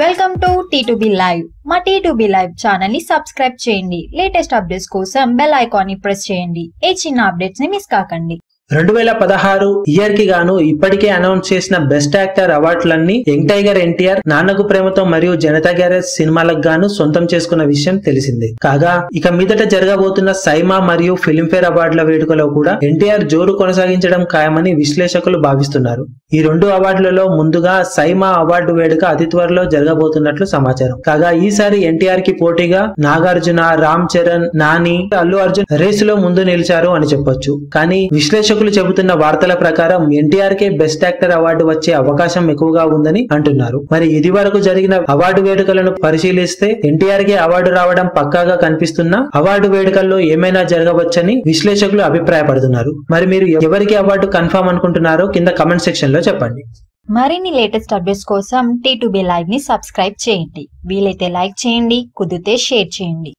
Welcome to T2B live. మా T2B live channel ని subscribe చేయండి. లేటెస్ట్ అప్డేట్స్ కోసం బెల్ ఐకాన్ ని ప్రెస్ చేయండి. ఏ చిన్న అప్డేట్స్ ని మిస్ కాకండి. 2016 ఇయర్ కి గాను ఇప్పటికే అనౌన్స్ చేసిన బెస్ట్ యాక్టర్ అవార్డులన్నీ యంగ్ టైగర్ ఎన్టీఆర్ నాన్నకు ప్రేమతో మరియు జనతా గ్యారేజ్ సినిమాలకు గాను సొంతం చేసుకున్న విషయం తెలిసిందే. కాగా ఇక మీదట జరగబోతున్న సైమా మరియు ఫిల్మ్ఫేర్ అవార్డుల వేడుకలో కూడా ఎన్టీఆర్ జోరు కొనసాగించడం ఖాయమని విశ్లేషకులు భావిస్తున్నారు. ఈ రెండు అవార్డులలో ముందుగా సైమా అవార్డు వేడుక అతి త్వరలో జరగబోతున్నట్లు సమాచారం. కాగా ఈసారి ఎన్టీఆర్ కి పోటీగా నాగార్జున, రామ్ చరణ్, నాని, అల్లు అర్జున్ రేసులో ముందు నిలిచారు అని చెప్పొచ్చు. కానీ విశ్లేషకులు చెబుతున్న వార్తల ప్రకారం ఎన్టీఆర్ కే బెస్ట్ యాక్టర్ అవార్డు వచ్చే అవకాశం ఎక్కువగా ఉందని అంటున్నారు. మరి ఇది వరకు జరిగిన అవార్డు వేడుకలను పరిశీలిస్తే ఎన్టీఆర్ కే అవార్డు రావడం పక్కాగా కనిపిస్తున్నా అవార్డు వేడుకల్లో ఏమైనా జరగవచ్చని విశ్లేషకులు అభిప్రాయపడుతున్నారు. మరి మీరు ఎవరికి అవార్డు కన్ఫర్మ్ అనుకుంటున్నారో కింద కమెంట్ సెక్షన్ లో చెప్పండి. మరిన్ని లేటెస్ట్ అప్డేట్స్ కోసం T2B లైవ్ ని సబ్స్క్రైబ్ చేయండి. వీలైతే లైక్ చేయండి, కుదిరితే షేర్ చేయండి.